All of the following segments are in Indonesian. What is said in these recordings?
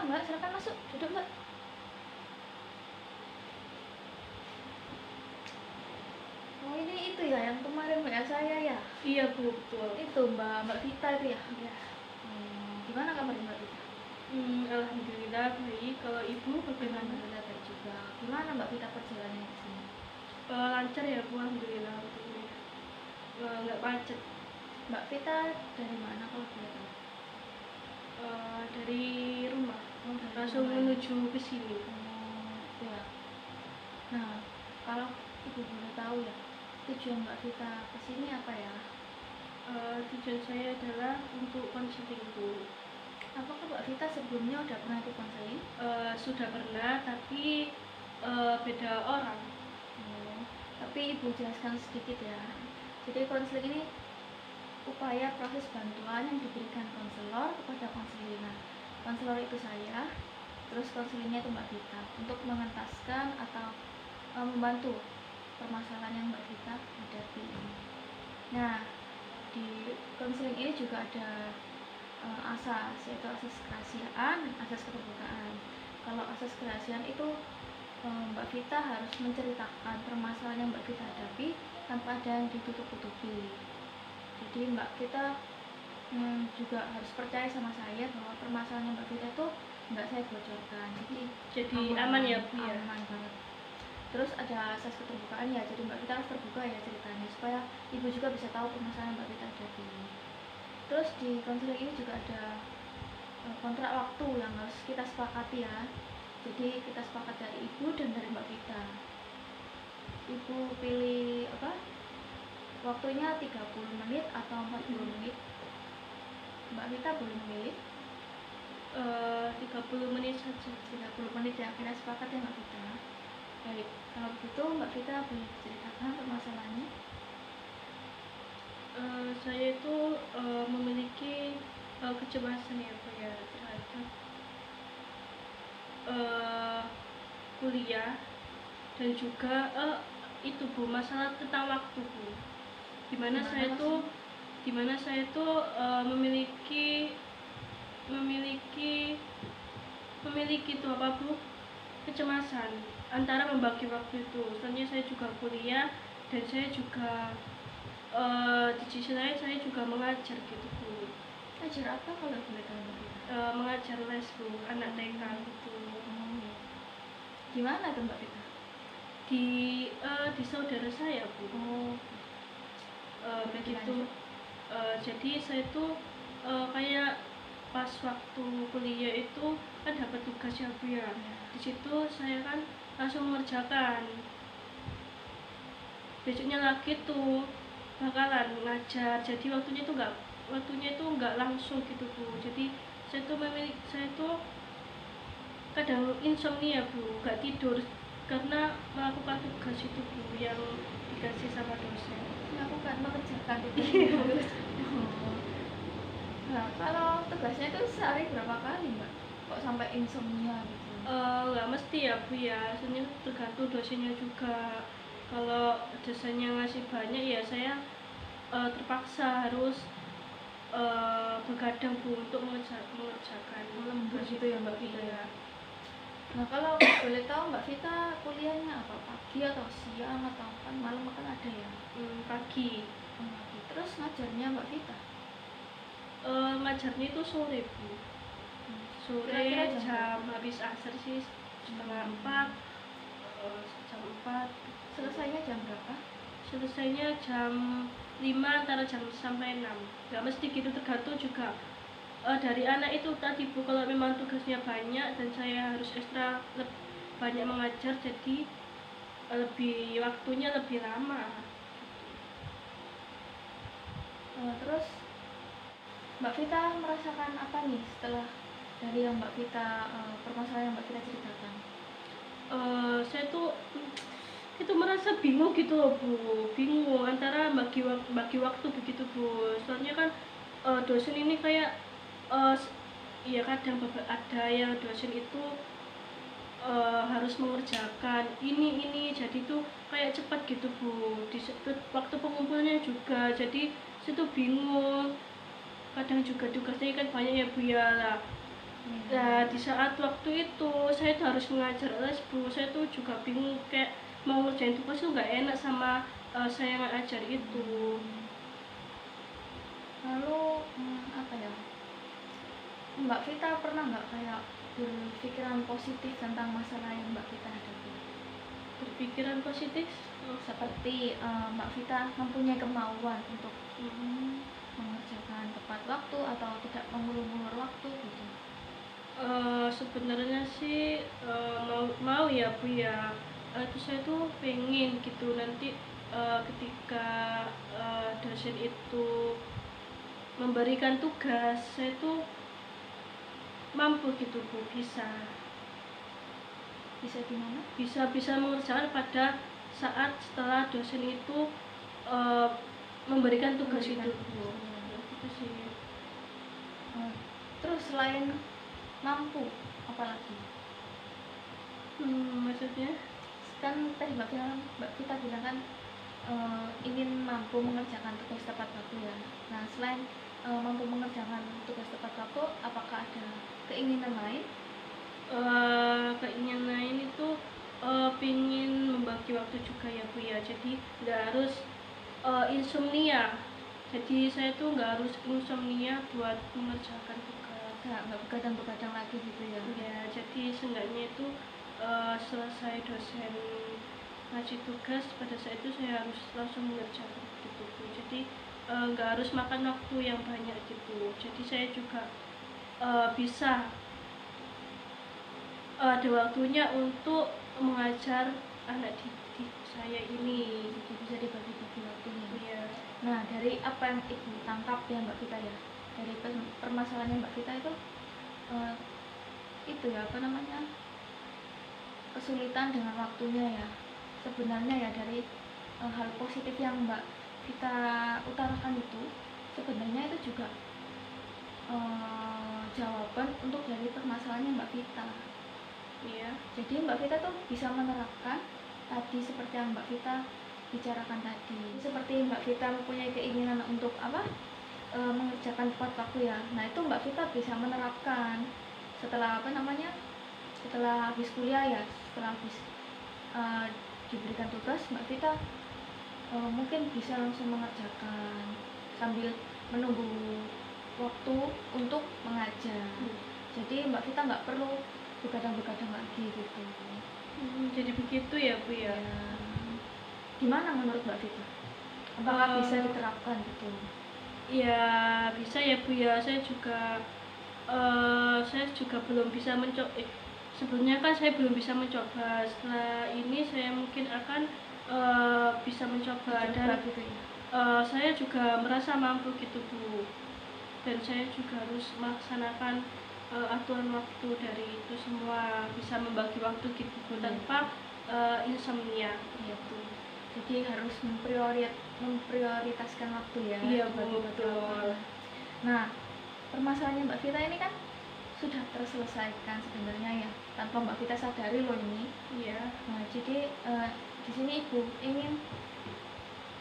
Mbak, silakan masuk, duduk Mbak. Oh ini itu ya yang kemarin WA saya ya? Iya Bu, betul. Itu Mbak Vita itu ya? Iya. Gimana kabar Mbak Vita? Alhamdulillah baik. Kalau Ibu bagaimana? Alhamdulillah baik juga. Gimana Mbak Vita perjalanannya di sini? Lancar ya Bu, alhamdulillah. Nggak macet. Mbak Vita dari mana kalau boleh tahu? Dari rumah Dari langsung rumah. menuju ke sini. Ya. Nah, kalau Ibu boleh tahu ya, tujuan Mbak Vita ke sini apa ya? Tujuan saya adalah untuk konseling Bu. Apakah Mbak Vita sebelumnya udah pernah ikut konseling? Sudah pernah, tapi beda orang. Tapi Ibu jelaskan sedikit ya. Jadi konseling ini upaya proses bantuan yang diberikan konselor kepada konselor. Nah, konselor itu saya, terus konselingnya itu Mbak Vita untuk mengentaskan atau membantu permasalahan yang Mbak Vita hadapi. Nah, di konseling ini juga ada asas, yaitu asas kerahasiaan dan asas keterbukaan. Kalau asas kerahasiaan itu Mbak Vita harus menceritakan permasalahan yang Mbak Vita hadapi tanpa ada yang ditutup-tutupi. Jadi Mbak Vita juga harus percaya sama saya bahwa permasalahan yang Mbak Vita itu nggak saya bocorkan. Jadi aman ya Bu ya? Aman banget. Terus ada asas keterbukaan ya, jadi Mbak Vita harus terbuka ya ceritanya supaya Ibu juga bisa tahu permasalahan Mbak Vita hadapi. Terus di konseling ini juga ada kontrak waktu yang harus kita sepakati ya. Jadi kita sepakat dari Ibu dan dari Mbak Vita. Ibu pilih apa? Waktunya 30 menit atau 40 menit. Mbak Vita boleh memilih 30 menit saja. 30 menit ya, kita sepakat ya Mbak Vita. Baik, kalau begitu Mbak Vita boleh ceritakan permasalahannya. Saya itu memiliki kecemasan ya Pak ya terhadap kuliah dan juga itu Bu, masalah tentang waktu Bu. Dimana saya tuh memiliki tuh apa Bu, kecemasan antara membagi waktu itu. Soalnya saya juga kuliah dan saya juga di sisi lain saya juga mengajar gitu Bu. Ajar apa kalau boleh tahu Mbak Vita? Mengajar les Bu, anak TK gitu. Gimana tuh Mbak Vita? Di saudara saya Bu. Begitu. Jadi saya tuh kayak pas waktu kuliah itu kan dapat tugas ya Bu ya. Di situ saya kan langsung mengerjakan. Besoknya lagi tuh bakalan ngajar. Jadi waktunya itu nggak langsung gitu Bu. Jadi saya tuh kadang insomnia Bu, nggak tidur karena melakukan tugas itu Bu yang dikasih sama dosen. Mengerjakan itu. Nah, kalau tugasnya itu sehari berapa kali Mbak? Kok sampai insomnia gitu? Nggak mesti ya Bu ya, soalnya tergantung dosennya juga. Kalau dosennya ngasih banyak ya saya terpaksa harus begadang Bu untuk mengerjakan lembur gitu ya Mbak Vita ya. Nah kalau boleh tahu Mbak Vita kuliahnya apa, pagi atau siang atau kan malam kan ada ya? Pagi. Terus ngajarnya Mbak Vita? Ngajarnya itu sore Bu. Sore Kira-kira jam habis asar sih setengah 4, jam 4. Selesainya jam berapa? Selesainya jam 5 antara jam sampai 6. Nggak mesti gitu, tergantung juga dari anak itu tadi Bu. Kalau memang tugasnya banyak dan saya harus ekstra banyak mengajar, jadi waktunya lebih lama. Terus Mbak Vita merasakan apa nih setelah dari yang Mbak Vita permasalahan yang Mbak Vita ceritakan? Saya tuh itu merasa bingung gitu loh Bu, bingung antara bagi waktu begitu Bu. Soalnya kan dosen ini kayak ya kadang ada yang dosen itu harus mengerjakan ini jadi tuh kayak cepat gitu Bu. Di waktu pengumpulannya juga, jadi situ bingung. Kadang juga tugasnya kan banyak ya Bu ya lah. Nah, di saat waktu itu saya tuh harus mengajar les Bu, saya tuh juga bingung kayak mau ngerjain tugas tuh nggak enak sama saya ngajar itu. Lalu apa ya, Mbak Vita pernah nggak kayak berpikiran positif tentang masalah yang Mbak Vita hadapi? Berpikiran positif Seperti Mbak Vita mempunyai kemauan untuk mengerjakan tepat waktu atau tidak mengulur-ulur waktu gitu. Sebenarnya sih mau ya Bu ya. Itu saya tuh pengen gitu nanti ketika dosen itu memberikan tugas, saya tuh mampu gitu Bu, bisa Gimana? bisa mengerjakan pada saat setelah dosen itu memberikan tugas itu Bu. Gitu sih. Terus selain mampu apalagi? Maksudnya Kan tadi Mbak Vita bilang kan ingin mampu mengerjakan tugas tepat waktu ya. Nah, selain mampu mengerjakan tugas tepat waktu, apakah ada keinginan lain? Keinginan lain itu pingin membagi waktu juga ya Bu ya, jadi nggak harus insomnia, jadi saya tuh nggak harus insomnia buat mengerjakan tugas, Nggak begadang-begadang lagi gitu ya? ya. Jadi seenggaknya itu selesai dosen ngasih tugas, pada saat itu saya harus langsung mengerjakan gitu Bu. Jadi nggak harus makan waktu yang banyak gitu, jadi saya juga bisa ada waktunya untuk mengajar anak didik saya ini. Jadi bisa dibagi-bagi waktunya. Ya. Nah, dari apa yang Ibu tangkap ya Mbak Vita ya, dari permasalahannya Mbak Vita itu ya apa namanya, kesulitan dengan waktunya ya. Sebenarnya ya dari hal positif yang Mbak Vita utarakan itu, sebenarnya itu juga jawaban untuk dari permasalahannya Mbak Vita. Iya. Jadi Mbak Vita tuh bisa menerapkan tadi seperti yang Mbak Vita bicarakan tadi. Seperti Mbak Vita mempunyai keinginan untuk mengerjakan tepat waktu ya. Nah, itu Mbak Vita bisa menerapkan setelah setelah habis kuliah ya, setelah habis diberikan tugas, Mbak Vita mungkin bisa langsung mengerjakan sambil menunggu waktu untuk mengajar. Jadi Mbak Vita nggak perlu begadang-begadang lagi gitu. Jadi begitu ya Bu ya. Gimana menurut Mbak Vita? Apakah bisa diterapkan gitu? Ya bisa ya Bu ya. Saya juga belum bisa mencoba. Sebelumnya kan saya belum bisa mencoba. Setelah ini saya mungkin akan bisa mencoba dan gitu ya? Saya juga merasa mampu gitu Bu. Dan saya juga harus melaksanakan aturan waktu dari itu semua, bisa membagi waktu gitu Bu, tanpa insomnia gitu. Jadi harus memprioritaskan waktu ya. Iya betul. Nah, permasalahannya Mbak Vita ini kan sudah terselesaikan sebenarnya ya, tanpa Mbak Vita sadari loh ini. Iya. Nah, jadi di sini Ibu ingin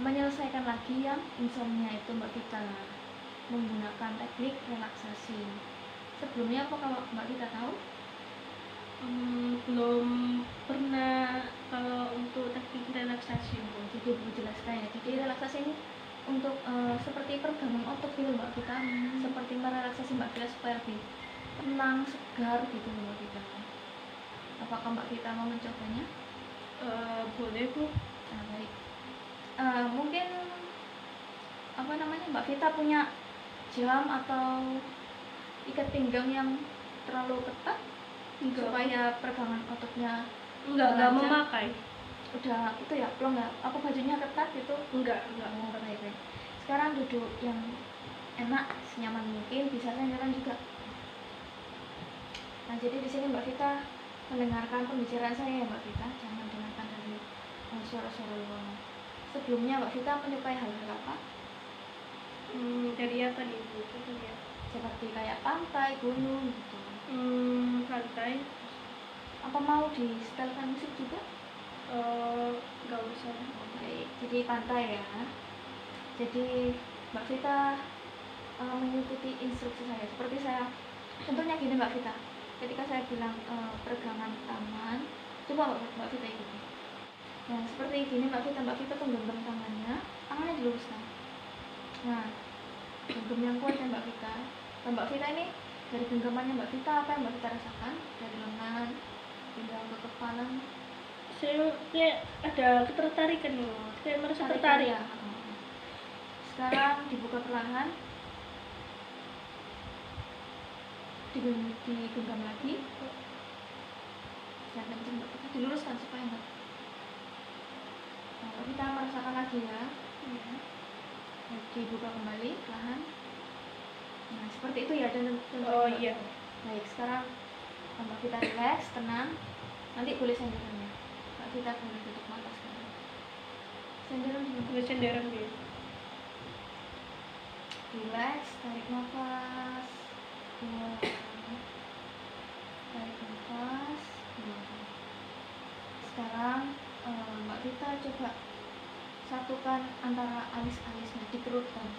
menyelesaikan lagi yang insomnia itu Mbak Vita menggunakan teknik relaksasi. Sebelumnya apakah Mbak Vita tahu? Belum pernah kalau untuk teknik relaksasi Bu. Jadi Bu jelaskan ya. Jadi relaksasi ini untuk seperti peregangan otot gitu Mbak Vita, seperti merelaksasi Mbak Vita supaya lebih tenang, segar gitu Mbak Vita. Apakah Mbak Vita mau mencobanya? Boleh Bu. Nah, baik. Mungkin Mbak Vita punya jam atau ikat pinggang yang terlalu ketat? Enggak. Supaya peregangan ototnya enggak memakai. Udah itu ya plong ya, apa bajunya ketat gitu? Enggak. Baik. Sekarang duduk yang enak, senyaman mungkin, bisa sandaran juga. Nah, jadi di sini Mbak Vita mendengarkan pembicaraan saya ya Mbak Vita, jangan dengarkan dari suara-suara luar. Sebelumnya Mbak Vita menyukai hal-hal apa? Dari apa nih Bu? Contohnya? Seperti kayak pantai, gunung gitu. Pantai. Apa mau di setelkan musik juga? Nggak usah. Baik, jadi pantai ya. Jadi Mbak Vita mengikuti instruksi saya. Seperti saya Contohnya gini Mbak Vita, ketika saya bilang peregangan tangan, coba Mbak Vita ikuti. Nah seperti gini Mbak Vita menggenggam tangannya diluruskan. Nah genggam yang kuat ya Mbak Vita. Nah, Mbak Vita ini dari genggamannya Mbak Vita apa yang Mbak Vita rasakan dari lengan hingga ke kepala? Saya kayak ada ketertarikan loh, kayak merasa Tarik tertarik. ya. Sekarang dibuka perlahan, digenggam lagi, dan kencang Mbak Vita diluruskan supaya enggak. Nah, Mbak Vita merasakan lagi ya. Iya. Dibuka kembali perlahan. Nah seperti itu ya dan Oh iya. Baik, sekarang Mbak Vita relax, tenang. Nanti boleh senderannya. Mbak Vita boleh tutup mata sekarang. Senderan dulu. Gue senderan dia. Relax, tarik nafas, buang. Tarik nafas, buang. Sekarang Mbak Vita coba satukan antara alis-alisnya, dikerutkan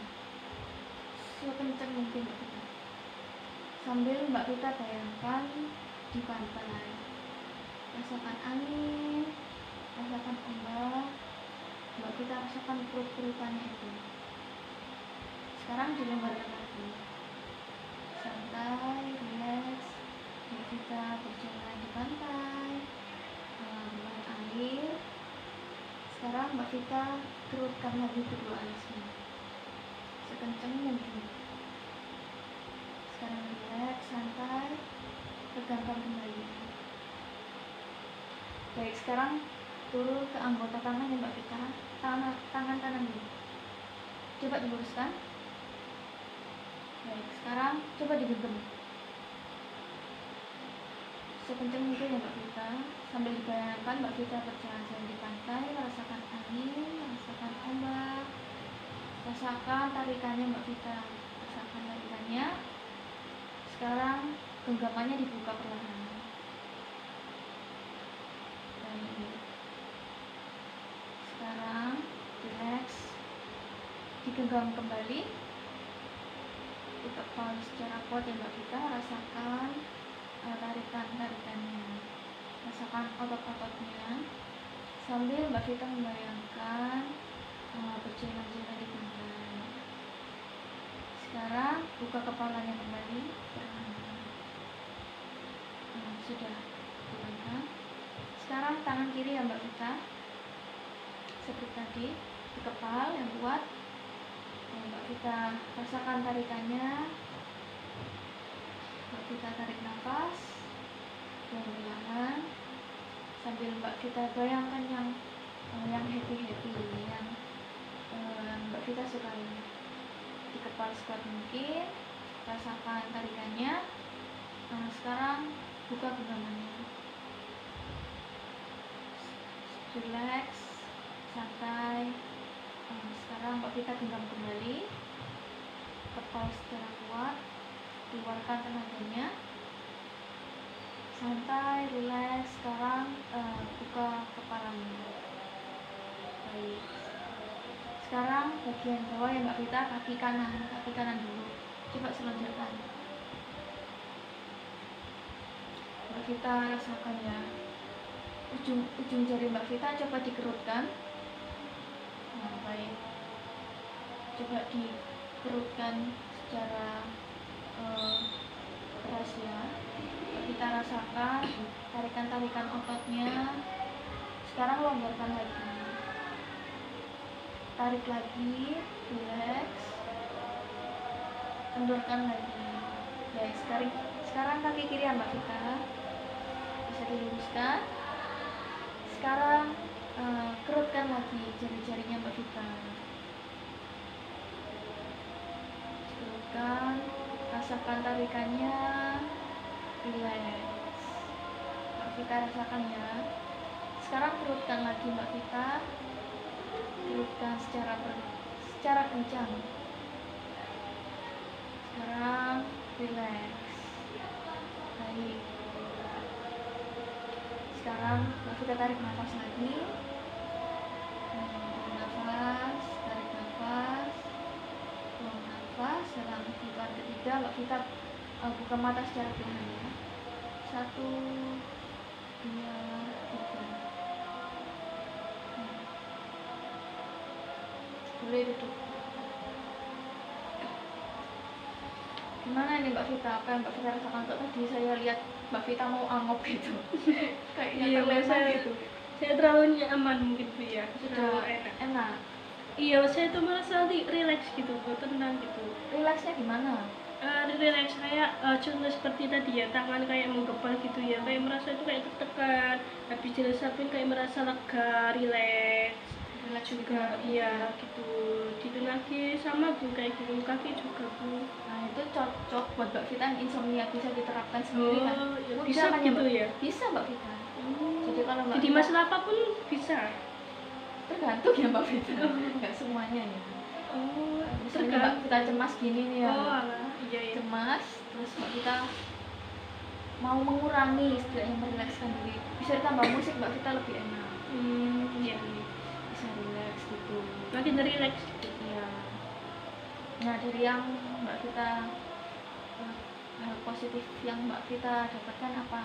sekencang mungkin Mbak Vita. Sambil Mbak Vita bayangkan di pantai, rasakan angin, rasakan ombak, Mbak Vita rasakan perut-perutannya itu. Sekarang dilonggarkan lagi, santai, relax. Mbak Vita berjalan di pantai, dengan air. Sekarang Mbak Vita kerutkan lagi kedua alisnya sekencang mungkin. Sekarang relax, santai, pegangkan kembali. Baik, sekarang turun ke anggota tangan ya Mbak Vita. Tangan kanan dulu, coba diluruskan. Baik, sekarang coba digenggam sekencang mungkin ya Mbak Vita. Sambil dibayangkan Mbak Vita berjalan-jalan di pantai, rasakan angin, rasakan ombak, rasakan tarikannya Mbak Vita, rasakan tarikannya. Sekarang genggamannya dibuka perlahan. Sekarang relax, digenggam kembali, ditekan secara kuat ya Mbak Vita. Rasakan tarikannya, rasakan otot-ototnya. Sambil Mbak Vita membayangkan berjalan-jalan di pantai. Sekarang buka kepalanya kembali. Sudah diangkat. Sekarang tangan kiri ya Mbak Vita, seperti tadi di kepal yang kuat. Mbak Vita rasakan tarikannya. Mbak Vita tarik nafas perlahan sambil Mbak Vita bayangkan yang happy yang Mbak Vita sukai. Di kepal sekuat mungkin, rasakan tarikannya. Sekarang buka genggamannya, relax, santai. Sekarang Mbak Vita genggam kembali, kepal secara kuat, keluarkan tenaganya, santai, relax. Sekarang buka kepalanya. Baik, sekarang bagian bawah ya Mbak Vita, kaki kanan dulu, coba selonjorkan. Mbak Vita rasakan ya, ujung jari Mbak Vita coba dikerutkan. Nah, baik, coba dikerutkan secara keras ya. Mbak Vita rasakan tarikan ototnya. Sekarang longgarkan lagi, tarik lagi, relax, kendorkan lagi. Baik, sekarang kaki kiri ya Mbak Vita, bisa diluruskan. Sekarang kerutkan lagi jari-jarinya Mbak Vita, kerutkan, rasakan tarikannya, relax. Mbak Vita rasakan ya. Sekarang kerutkan lagi Mbak Vita, kerutkan secara kencang. Sekarang relax. Baik, sekarang Mbak Vita tarik nafas lagi. Tarik nafas, tarik nafas, buang nafas. Dalam putaran ketiga Mbak Vita buka mata secara perlahan ya. 1, 2, 3. Boleh duduk. Gimana ini Mbak Vita? Apa yang Mbak Vita rasakan? Untuk tadi saya lihat Mbak Vita mau angop gitu. Kayaknya Iya, terlena saya- gitu. Saya terlalu nyaman mungkin Bu ya, terlalu Sudah enak. enak. Iya, saya tuh merasa relax gitu Bu, tenang gitu. Rileksnya gimana? Relax kayak contoh seperti tadi ya, tangan kayak menggepal gitu ya, kayak merasa itu kayak tertekan, habis dilesapin kayak merasa lega, relax Rileks juga. gitu. Iya gitu, gitu lagi sama Bu, kayak gitu kaki juga Bu. Nah itu cocok buat Mbak Vita yang insomnia, bisa diterapkan sendiri kan? Oh, ya, Mudah bisa kan gitu Mbak? ya. Bisa Mbak Vita. Jadi kalau Mbak Jadi Vita, masalah apapun bisa. tergantung ya Mbak Vita, nggak semuanya ya. Oh, Misalnya Mbak Vita cemas gini nih ya, Oh alah, iya ya. cemas, terus Mbak Vita mau mengurangi istilahnya, merilekskan diri, bisa ditambah musik Mbak Vita lebih enak, Iya. bisa rileks gitu. Makin relax gitu. Iya. Nah dari yang Mbak Vita, hal positif yang Mbak Vita dapatkan apa?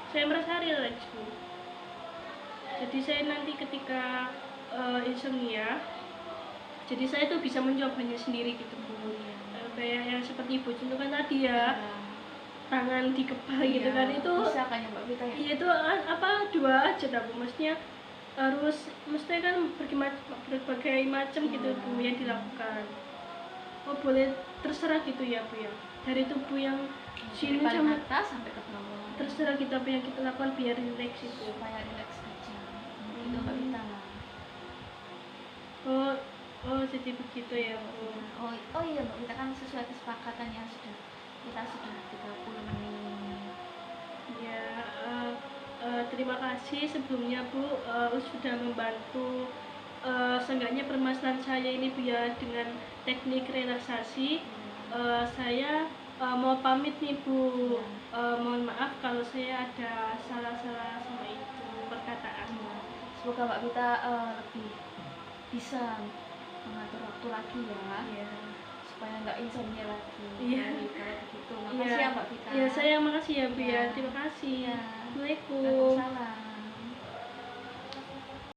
Saya merasa relax Bu. Jadi saya nanti ketika insomnia, jadi saya tuh bisa mencobanya sendiri gitu Bu. Kayak yang seperti Ibu contohkan tadi ya, tangan di kepala gitu kan, itu bisa kan ya Mbak Vita ya? iya itu apa dua aja dah Bu, maksudnya harus mestinya kan berbagai macam gitu Bu yang dilakukan. Oh boleh terserah gitu ya Bu ya, dari tubuh yang sini Dari paling sama atas sampai ke bawah, terserah kita apa yang kita lakukan biar relax itu. supaya rileks aja. Itu Mbak Vita. Oh jadi begitu ya Bu. Oh iya Mbak Vita, kan sesuai kesepakatan yang kita sudah 30 menit. Ya, terima kasih sebelumnya Bu, sudah membantu seenggaknya permasalahan saya ini Bu ya dengan teknik relaksasi. Saya mau pamit nih Bu. Mohon maaf kalau saya ada salah-salah sama itu perkataan. Semoga Mbak Vita lebih bisa mengatur waktu lagi ya, Iya. supaya nggak insomnia lagi. Iya. Baik, kalau begitu makasih ya Mbak Vita. Iya, saya makasih ya Bu ya. Ya. Terima kasih. Iya. Assalamualaikum. Waalaikumsalam.